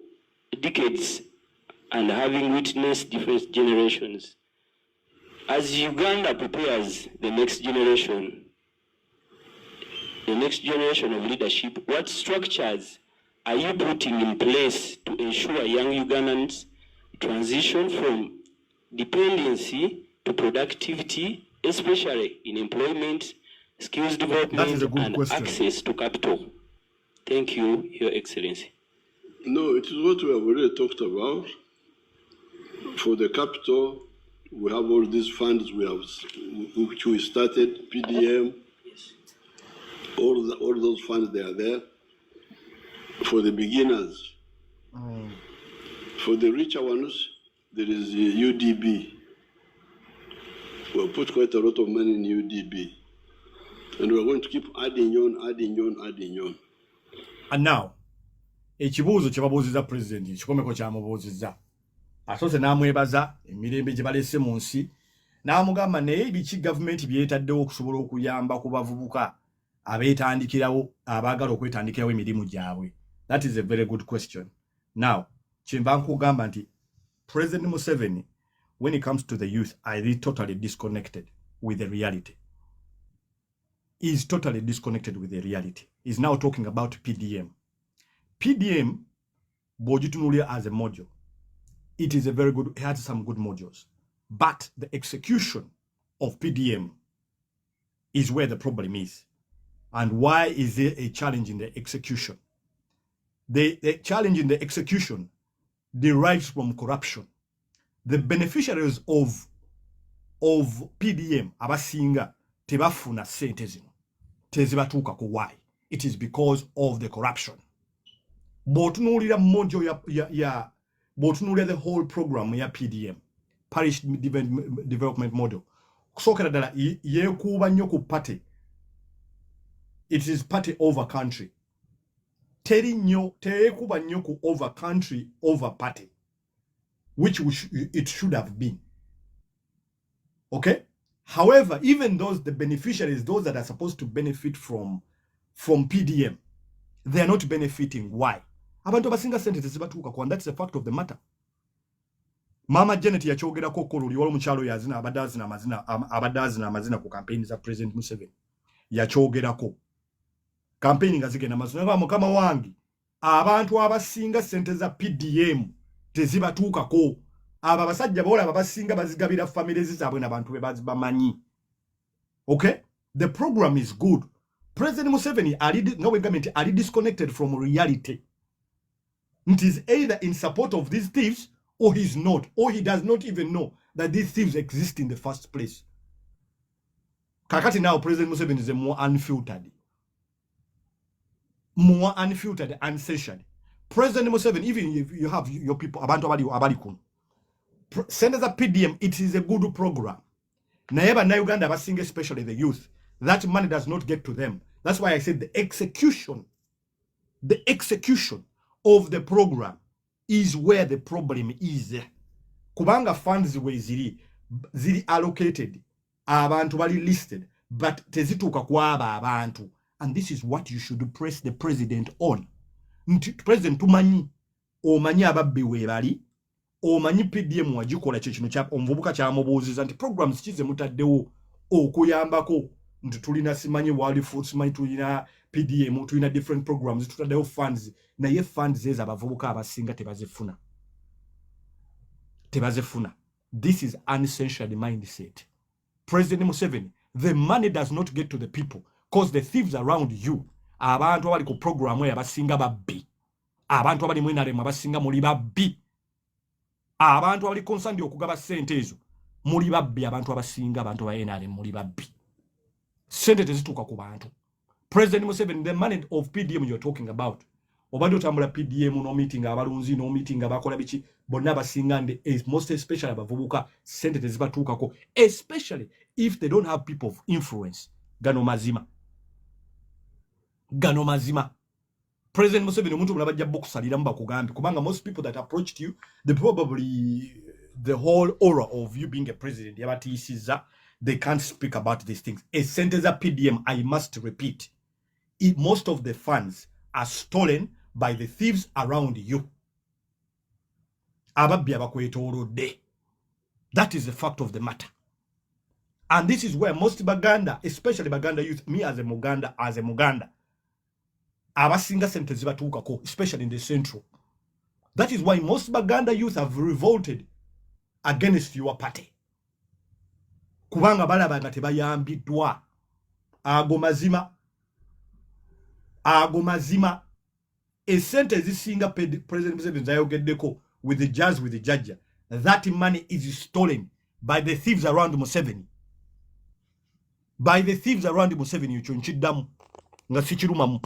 decades and having witnessed different generations, as Uganda prepares the next generation of leadership, what structures are you putting in place to ensure young Ugandans transition from dependency to productivity, especially in employment, skills development, and access to capital? Thank you, Your Excellency. No, it is what we have already talked about. For the capital, we have all these funds which we started, PDM, all those funds, they are there. For the beginners, for the richer ones, there is UDB. We'll put quite a lot of money in UDB. And we're going to keep adding on. And now, ekibuuzo kye babuuziza president kikomeko kyamubuuzizza asoose n'amwebaza emirembe gye balese mu nsi n'amugamba naye biki gavumenti byetaddewo okusobola okuyamba ku bavubuka abeetandikirawo abaagala okwetandikirawo emirimu gyabwe. That is a very good question. Now kyenva nkugamba nti President Museveni, when it comes to the youth, is totally disconnected with the reality. He's totally disconnected with the reality. He's now talking about PDM. PDM, Bojitunulia as a module, it is a very good, it has some good modules. But the execution of PDM is where the problem is. And why is there a challenge in the execution? The challenge in the execution derives from corruption. The beneficiaries of PDM, abasinga, tebafuna sente zino. Tezibatuukako. Why? It is because of the corruption. Botunulira module botunulira the whole program ya PDM, Parish Development Model. Kusokera dala yekuba nnyo ku party. It is party over country. Teri nnyo tekuba nnyo ku over country over party, which it should have been. Okay? However, even those, the beneficiaries, those that are supposed to benefit from PDM, they are not benefiting. Why? Abantu abasinga sente tezibatuuka kwa, and that's the fact of the matter. Mama Janet yakyogerako koluli wali mukyalo yazina abadazina amazina ku campaign za President Museveni. Yakyogerako. Campaign nga zigenda mazina nga mukama wangi. Abantu abasinga sente za PDM tezibatuukako. Aba basajja bola abasinga bazigabira families zaabwe n'abantu be bazibamanyi. Okay? The program is good. President Museveni are disconnected from reality. It is either in support of these thieves or he's not, or he does not even know that these thieves exist in the first place. Kakati now President Museveni is a more unfiltered, uncensored. President Museveni, even if you have your people, abantu abalikun, Senator PDM, it is a good program. Naeba na Uganda abasinga, especially the youth, that money does not get to them. That's why I said the execution of the program is where the problem is. Kubanga funds were ziri allocated, abantu bali listed, but tezituka kwaba abantu. And this is what you should press the president on. President tumanyi, omanyi ababbi webali, omanyi PDM wajikola kyekino kya omuvubuka kyamubuuziza nti programs kize mutaddewo okuyambako nti tulina simanyi World Food, simanyi tulina PDM, tulina different programs, tutaddewo funds, naye funds ezo abavubuka abasinga tebazifuna. This is uncensored mindset. President Museveni, the money does not get to the people because the thieves around you, abantu abali ku program we abasinga babbi, abantu abali mwenare abasinga muli babbi, abantu abali concerned okugaba sente ezo muli babbi, abantu abasinga abantu ba NRM muli babbi. Sente tezituka ku bantu. President Museveni, the money of PDM you're talking about, obadde otambula PDM no meeting abalunzi no meeting abakola biki bonna basinga nde, most especially abavubuka sente tezibatuukako, especially if they don't have people of influence. Gano mazima. President Museveni omuntu mulabajja bokusalira mba kugambi kubanga most people that approached you, they probably the whole aura of you being a president yabatisiza, they can't speak about these things. A sentence of PDM, I must repeat, most of the funds are stolen by the thieves around you. That is the fact of the matter. And this is where most Baganda, especially Baganda youth, me as a Muganda, abasinga sente zibatuukako, especially in the central. That is why most Baganda youth have revolted against your party. Kubanga balaba nga tebayambiddwa. Ago mazima. Esente ezisinga President Museveni zayogeddeko with the judge. That money is stolen by the thieves around Museveni. Ekyo nkiddamu nga sikirumamu.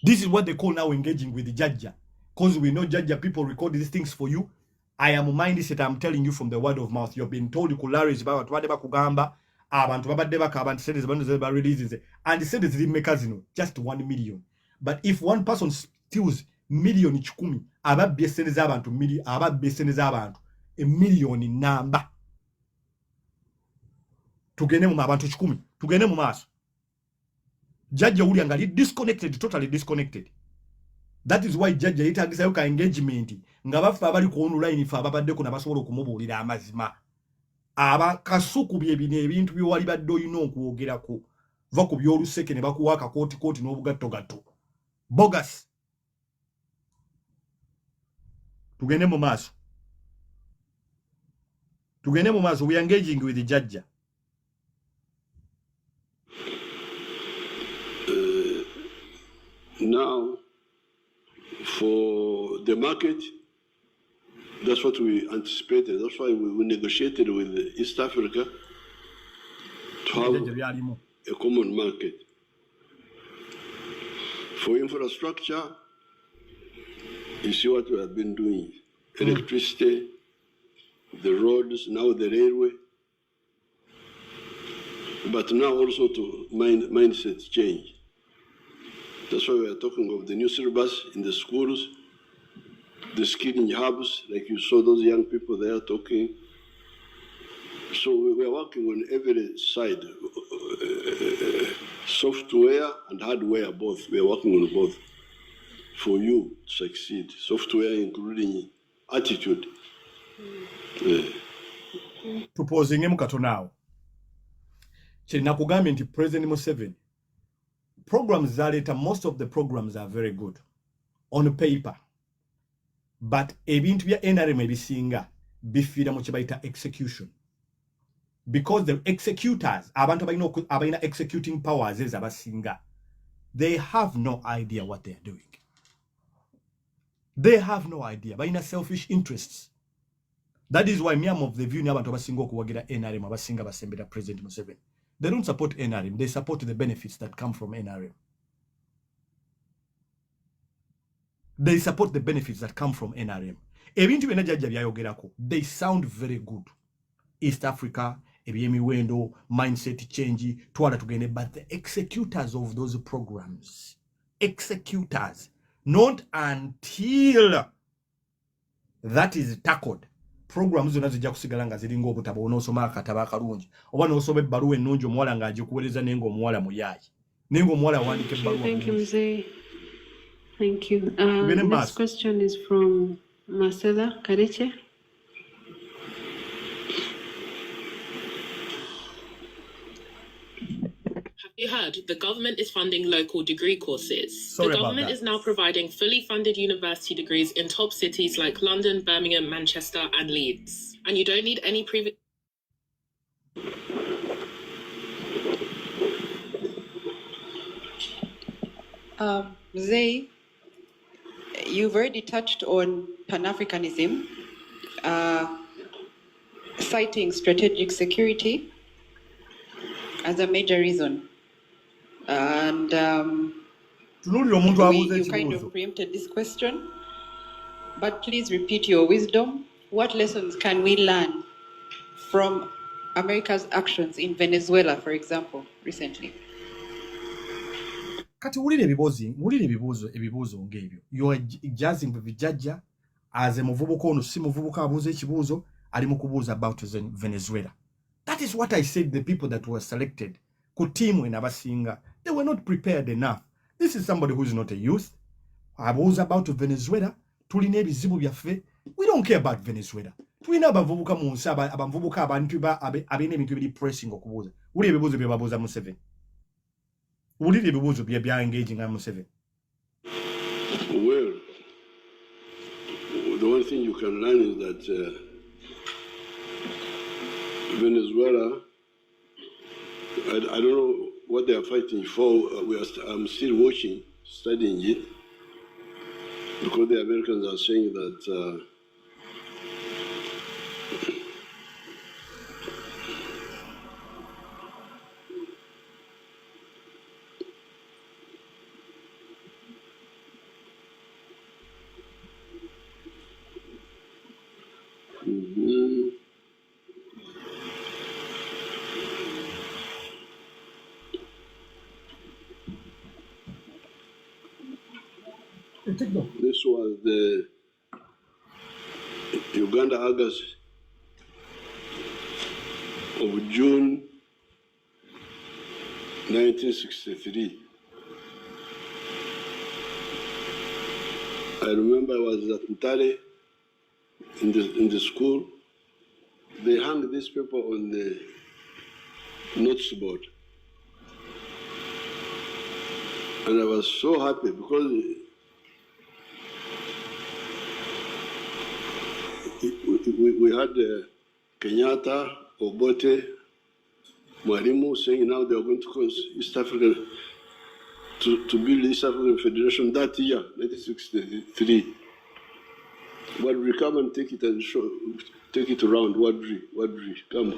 This is what they call now engaging with the judge. Because we know judge people record these things for you. I am mindset, I'm telling you from the word of mouth. You've been told kularis about what kugamba, abantu babadde bakaba said is releases and said is make just 1 million. But if one person steals million 10 ababye sente z'abantu ababye sente z'abantu million namba tugende mu abantu 10 tugende mu maaso judge uli angali disconnected, totally disconnected. That is why judge yitagisa yoka engagement nga bafa abali ku online fa ababadde kuna basobola okumubuulira amazima aba kasuku bye bine ebintu byo wali badde oyina okwogerako va ku byoluseke ne bakuwaka kooti n'obugatto bogus. Tugende mu maaso we are engaging with the judge. Now, for the market, that's what we anticipated. That's why we negotiated with East Africa to have a common market. For infrastructure, you see what we have been doing. Electricity, the roads, now the railway. But now also to mindset change. That's why we are talking of the new syllabus in the schools, the skilling hubs, like you saw those young people there talking. So we are working on every side, software and hardware both. We are working on both for you to succeed. Software including attitude. Tupozinge mukatonawo. China kugambye nti President Museveni programs zaleta, most of the programs are very good on paper, but ebintu bya NRM ebisinga bifira mu kibayita execution, because the executors abantu abalina executing powers ezabasinga, they have no idea what they are doing. They have no idea. Balina selfish interests. That is why me am of the view n'abantu abasinga okuwagira NRM abasinga basembera President Museveni. They don't support NRM. They support the benefits that come from NRM. They support the benefits that come from NRM. Ebintu byonna jajja byayogerako, they sound very good. East Africa, ebyemiwendo, mindset change, twala tugende, but the executors of those programs, executors, not until that is tackled. Programs zonna zijja kusigala nga ziringa obutabo onoosoma akatabo akalungi oba n'osoma ebbaluwa ennungi omuwala ng'agikuweereza naye ng'omuwala muyaayi naye ng'omuwala awandiika ebbaluwa. Thank you, Mzee. Thank you. Next question is from Marcela Kareche. Have you heard? The government is funding local degree courses. Sorry the government is now providing fully funded university degrees in top cities like London, Birmingham, Manchester, and Leeds. And you don't need any previous... Zay, you've already touched on Pan-Africanism, citing strategic security as a major reason. And you kind of preempted this question, but please repeat your wisdom. What lessons can we learn from America's actions in Venezuela, for example, recently? Kati wulire ebibuuzo ng'ebyo. You are judging the judge as a muvubuka ono si muvubuka abuuza ekibuuzo ali mu kubuuza about Venezuela. That is what I said. The people that were selected ku team when abasinga, they were not prepared enough. This is somebody who is not a youth. Abuuza about Venezuela. Tulina ebizibu byaffe. We don't care about Venezuela. Tulina abavubuka mu nsi abavubuka abantu abina ebintu ebiri pressing okubuuza. Wulire ebibuuzo bye babuuza Museveni. Wulire ebibuuzo bya engaging Museveni. Well, the one thing you can learn is that Venezuela, I don't know what they are fighting for. I'm still watching, studying it, because the Americans are saying that This was the Uganda August of June 1963. I remember I was at Ntare in the school. They hung this paper on the notes board. And I was so happy because we had Kenyatta, Obote, Mwalimu saying now they are going to cause East Africa to build East African Federation that year, 1963. Wadri, come and take it and show, take it around. Wadri, come.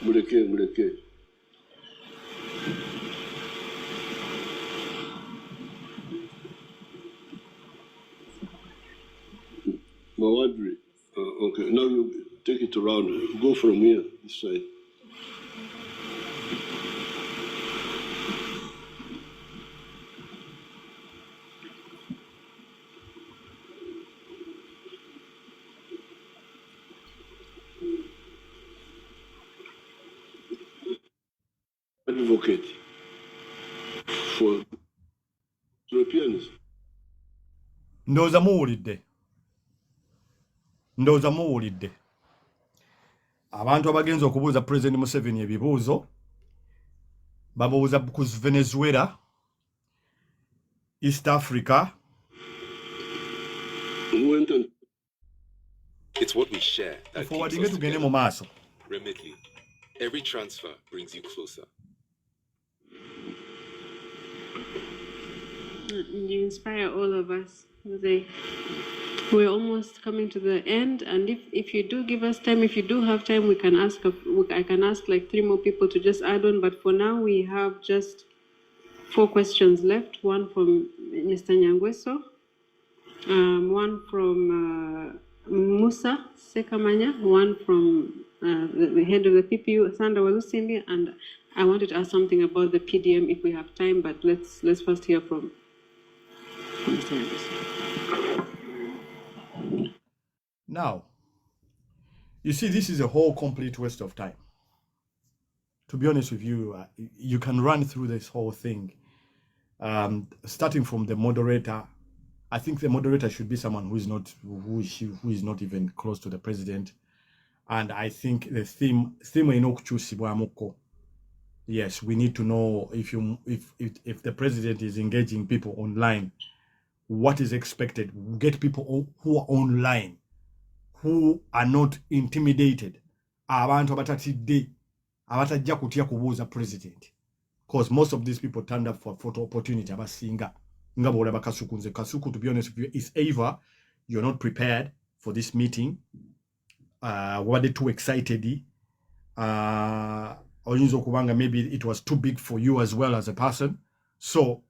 Muleke. Mawadri. Okay, now you take it around. Go from here, this side. Advocate for Europeans. Ndowooza muwulidde abantu abagenza okubuuza President Museveni ebibuuzo babuuza ku Venezuela, East Africa. It's what we share that keeps us together. Remitly, every transfer brings you closer. You inspire all of us. We're almost coming to the end, and if you do give us time, if you do have time, I can ask like 3 more people to just add on. But for now, we have just 4 questions left. One from Mr. Nyangweso, one from Musa Sekamanya, one from the head of the PPU, Sandra Walusimbi, and I wanted to ask something about the PDM if we have time. But let's first hear from Mr. Nyangweso. Now, you see, this is a whole complete waste of time. To be honest with you, you can run through this whole thing, starting from the moderator. I think the moderator should be someone who is not even close to the president. And I think the theme yes, we need to know if the president is engaging people online, what is expected. Get people who are online, who are not intimidated. Abantu abatatidde abatajja kutya kubuuza president, because most of these people turned up for photo opportunity abasinga nga bwolaba Kasuku. To be honest with you, it's either you're not prepared for this meeting, were too excited, oyinza okubanga maybe it was too big for you as well as a person. So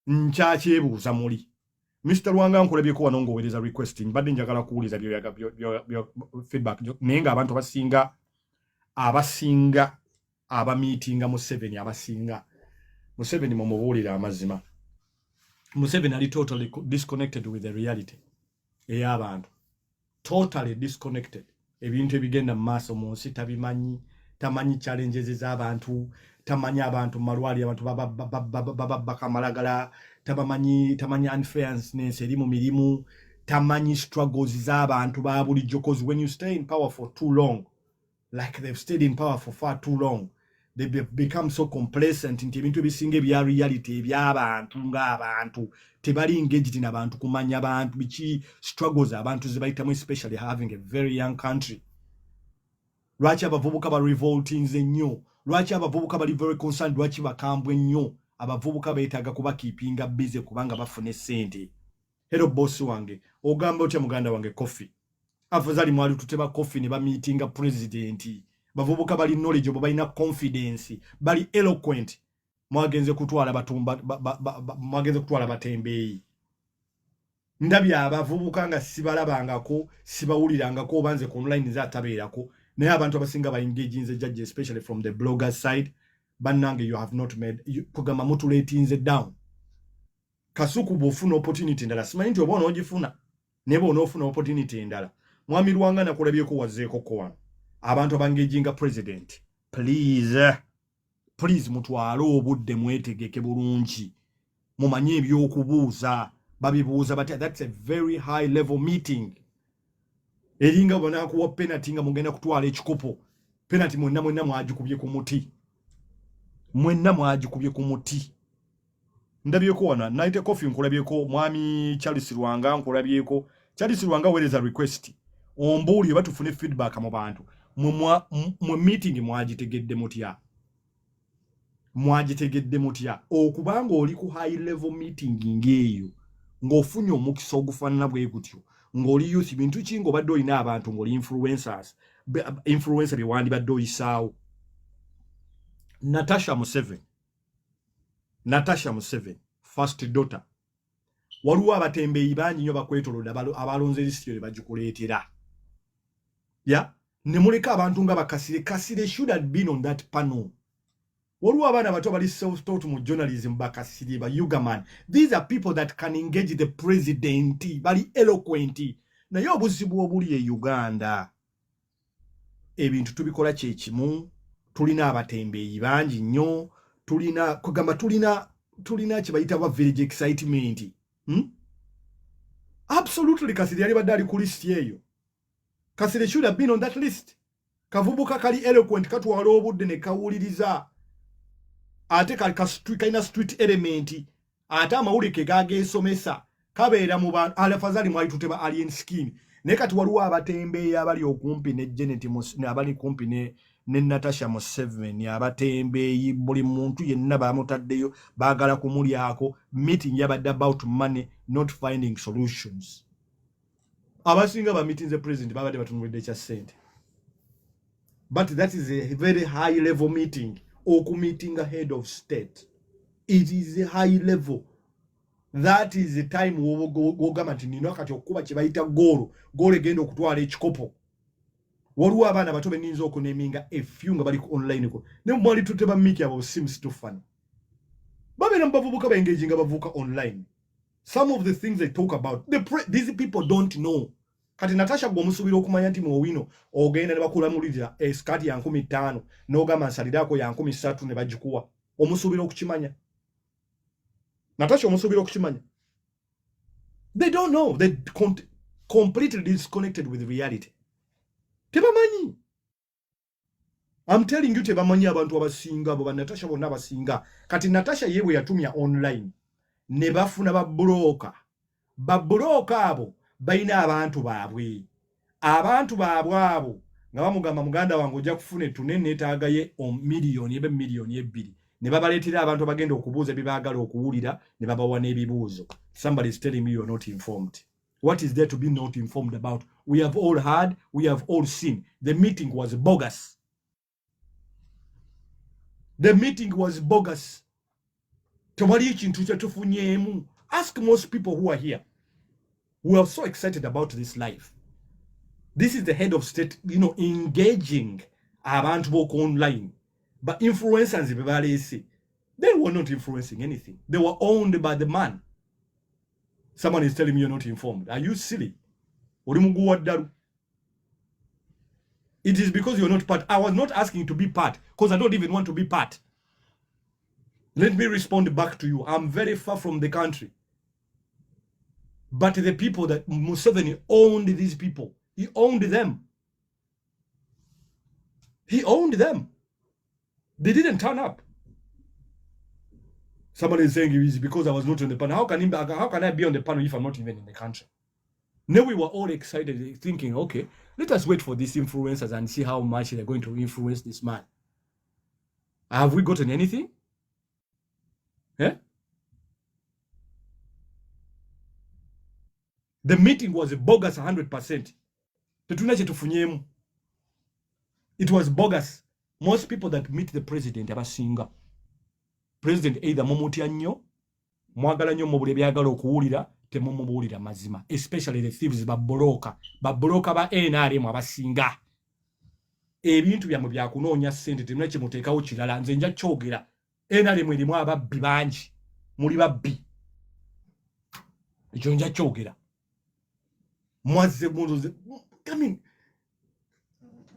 nkyakyebuuza muli Mr. Lwanga nkulabyeko wano ng'oweereza requesting, mbadde njagala kuwuliza byo feedback naye nga abantu abasinga abamiitinga Museveni Museveni mumubuulira amazima. Museveni ali totally disconnected with the reality ey'abantu, totally disconnected. Ebintu ebigenda mu maaso mu nsi tamanyi challenges z'abantu, tamanyi abantu mu malwaliro abantu bababaka amalagala, tamanyi unfairness eri mu mirimu, tamanyi struggles z'abantu ba bulijjo. Because when you stay in power for too long, like they've stayed in power for far too long, they become so complacent nti ebintu ebisinga ebya reality eby'abantu ng'abantu tebali engaged n'abantu, kumanya abantu biki struggles abantu zibayitamu, especially having a very young country. Lwaki abavubuka ba revoltings ennyo? Lwaki abavubuka bali very concerned? Lwaki bakambwe nnyo? Abavubuka beetaaga kuba keepinga busy kubanga bafune ssente. Hello boss wange, ogamba otya muganda wange Kofi? Afuzali mwali tuteba Kofi ne ba meetinga president. Bavubuka bali knowledge, balina confidence, bali eloquent. Mwagenze kutwala batembeeyi. Ndabya abavubuka nga sibalabangako, sibawulirangako, obanze ku online zatabeerako. Naye abantu abasinga ba engage nze judge, especially from the blogger side, bannange you have not made kugamba mutulatinze down. Kasuku bw'ofuna opportunity endala simanyi nti oba onoogifuna neba onoofuna opportunity endala mwami Lwanga nakulabyeko wazzeeko wano abantu abangeejinga president please mutwale obudde mwetegeke bulungi mumanye ebyokubuuza babibuuza batya that's a very high level meeting eringa banakuwa penalty nga mugenda kutwala ekikopo penalty mwenna mwagikubye ku muti ndabyeko wana night coffee nkulabyeko mwami Charles Lwanga nkulabyeko Charles Lwanga wereza request ombuulire batufune feedback mu bantu mu meeting mwagitegedde mutya okubanga oli ku high level meeting ngeeyo ng'ofunye omukisa ogufaanana bwe gutyo ng'oli youth bintu ki ng'obadde olina abantu ng'oli influencer bye wandibadde oyisaawo Natasha Museveni first daughter waliwo abatembeeyi bangi nnyo bakwetolodde abalonze lisityo ne bagikuleetera ne muleka abantu nga Kasire should have been on that panel. Waliwo abaana bato bali self-taught mu journalism Kasire ba Yugaman. These are people that can engage the president bali eloquent naye obuzibu obuli e Uganda ebintu tubikola kye kimu tulina abatembeeyi bangi nnyo tulina kye bayita ba village excitement absolutely Kasire yali badde ali ku list eyo Kasire should have been on that list kavubuka kali eloquent katwala obudde ne kawuliriza ate kalina street element ate amawulike gageesomesa kabeera mu bantu alafazali mwali tuteba alien skin naye kati waliwo abatembeeyi abali okumpi ne Janet abali kumpi ne Natasha Museveni abatembeeyi buli muntu yenna bamutaddeyo baagala kumulyako meeting yabadde about money not finding solutions abasinga ba meetings the president babadde batunulidde kya ssente but that is a very high level meeting meeting a head of state. It is a high level. That is the time wogamba nti nino kati okuba kye bayita goal egenda okutwala ekikopo waliwo abaana bato beninza okuneminga efyu nga bali online ko ne mwali tuteba miki abo seems to fun babeera mbavubuka baengage nga bavuka online. Some of the things they talk about these people don't know. Kati Natasha gwomusubira okumanya nti mu wino ogenda ne bakulamulira eskati ya 15 n'ogamba nsalirako ya 13 ne bagikuwa omusubira okukimanya Natasha omusubira okukimanya. They don't know. They completely disconnected with reality. Tebamanyi. I'm telling you tebamanyi abantu abasinga bo Natasha bonna abasinga kati Natasha yewe yatumya online ne bafuna babroka abo baina abantu baabwe abo nga bamugamba muganda wange ojja kufuna tunene etagaye miliyoni 2 ne babaleetera abantu bagenda okubuuza bibaagala okuwulira ne babawa n'ebibuuzo. Somebody is telling me you are not informed. What is there to be not informed about? We have all heard, we have all seen. The meeting was bogus. The meeting was bogus. Ask most people who are here. We are so excited about this life. This is the head of state, engaging abantu book online. But influencers, they were not influencing anything. They were owned by the man. Someone is telling me you're not informed. Are you silly? It is because you're not part. I was not asking to be part because I don't even want to be part. Let me respond back to you. I'm very far from the country. But the people that Museveni owned, these people, he owned them. He owned them. They didn't turn up. Somebody is saying it is because I was not on the panel. How can I be on the panel if I'm not even in the country? Now we were all excited, thinking, okay, let us wait for these influencers and see how much they're going to influence this man. Have we gotten anything? Yeah? The meeting was bogus 100%. It was bogus. Most people that meet the president abasinga. President either momutya nnyo, mwagala nnyo mubule byagala okuwulira, temumubuulira mazima. Especially the thieves baboloka ba NRM abasinga. Ebintu byammwe byakunoonya ssente temuna kye muteekawo kirala. Nze nja kyogera. NRM erimu ababbi bangi. Muli babbi. ekyo nja kyogera mwazze muloze I mean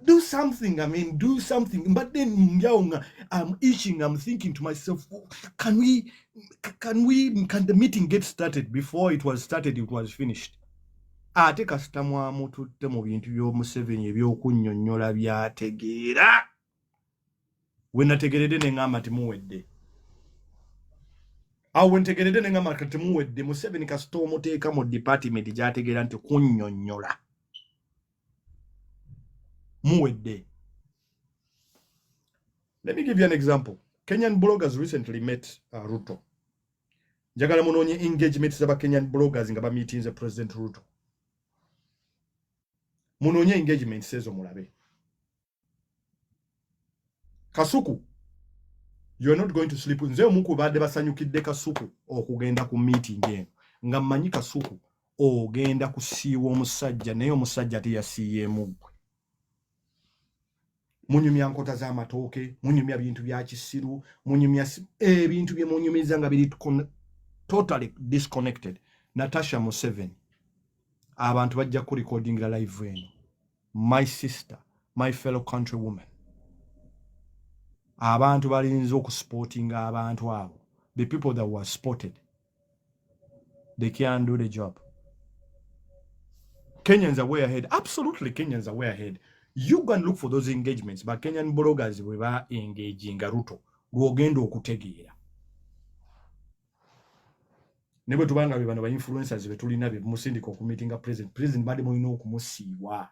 do something. I mean, do something. But then I'm itching. I'm thinking to myself, can the meeting get started? Before it was started, it was finished. Ate kasita mwamututte mu bintu by'Omuseveni ebyokunnyonnyola byategeera. We nategeredde ne ngamba timuwedde. Awo ntegeredde ne ngamba timuwedde. Museveni kasita omuteeka mu department gy'ategeera nti kunnyonnyola. Muwedde. Let me give you an example. Kenyan bloggers recently met Ruto. Njagala munoonye engagement z'aba Kenyan bloggers nga meetings President Ruto. Munoonye engagement sezo mulabe. Kasuku, you are not going to sleep. Nze omuku badde basanyukidde Kasuku okugenda ku meeting eno. Nga mmanyi Kasuku ogenda kusiiwa omusajja naye omusajja teyasiiyeemu. Munyumya nkota z'amatooke, munyumya bintu bya kisiru, munyumya ebintu bye munyumiza nga biri totally disconnected. Natasha Museveni. Abantu bajja ku recording la live eno. My sister, my fellow countrywoman. Abantu balinze okusportinga abantu abo. The people that were spotted. They can't do the job. Kenyans are way ahead. Absolutely, Kenyans are way ahead. You can look for those engagements, but Kenyan bloggers were engaging Ruto. Gwogendo okutegeera. Nebo tubanga bibano ba influencers betulina be musindika okumeetinga president bade moyino okumusiiwa.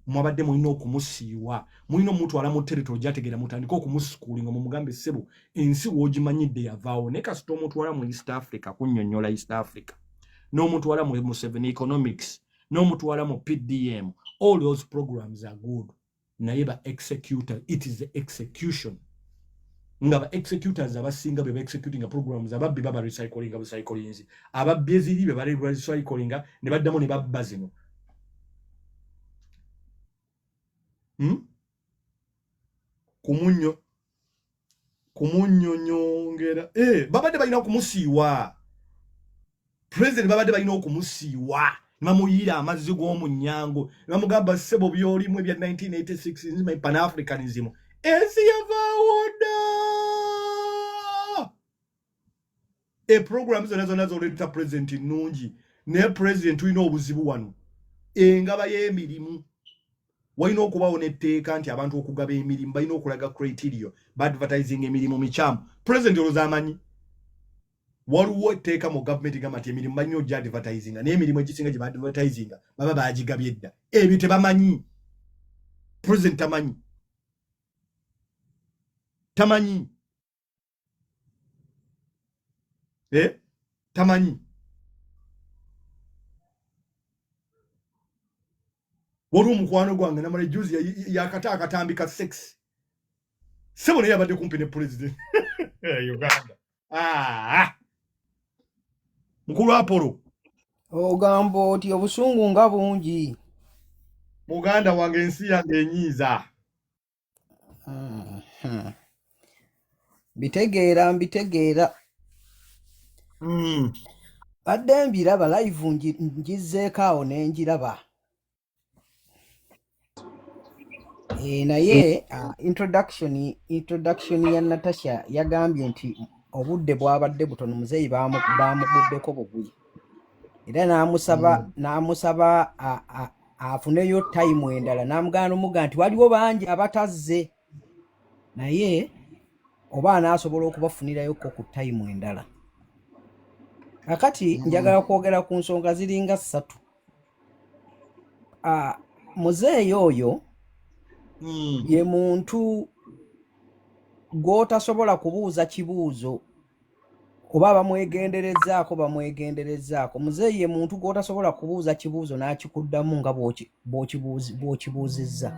Mwabadde moyino okumusiiwa. Moyino omuntu ala mu territory jategeera mutandika okumuschooling omugambe sebo ensi wogimanyidde yavaawo ne kasita omuntu ala mu East Africa kunnyonnyola East Africa. N'omuntu ala mu 7 economics. N'omuntu ala mu PDM. All those programs are good. Naiba executor, it is the execution. Ngaba executors abasinga be executing programs ababbi baba recycling abacyclinzi. Ababbi eziri be bali recycling ne baddamu ne babba zino. Kumunyo nyongera. Babadde balina okumusiiwa. President babadde balina okumusiiwa. Mamuyira amazzi g'omunyango bamugamba sebo byolimu ebya 1986 nzima pan-africanism ensi yavaawoda program zona zoleta president nnungi ne president tulina obuzibu wano engaba y'emirimu walina okubawo n'etteeka nti abantu okugaba emirimu balina okulaga criteria advertising emirimu mikyamu president olozaamanyi waliwo etteeka mu government gamba nti emirimu balina ojja advertising n'emirimu egisinga gye advertising baba bagigabye edda ebyo tebamanyi president tamanyi tamanyi waliwo omukwano gwange namala juzi yakata akatambika sex sebo naye yabadde kumpi ne president Uganda Mukulu Apollo. Ogambo oti obusungu nga bungi. Muganda wange ensi yange enyiiza. Mbitegeera. Badde mbiraba live njizzeeko awo ne njiraba. Naye introduction ya Natasha yagambye nti obudde bwabadde butono muzeeyi baamuguddeko bugwi. Era n'amusaba afuneyo time endala n'amugaana omuga nti waliwo bangi abatazze naye oba anaasobola okubafunirayoko ku time endala. Kakati njagala kwogera ku nsonga ziringa 3. Muzeeyi oyo ye muntu gw'otasobola kubuuza kibuuzo oba bamwegenderezaako. Muzeeyi ye muntu gw'otasobola kubuuza kibuuzo n'akikuddamu nga bw'okibuuzizza.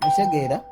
Otegeera?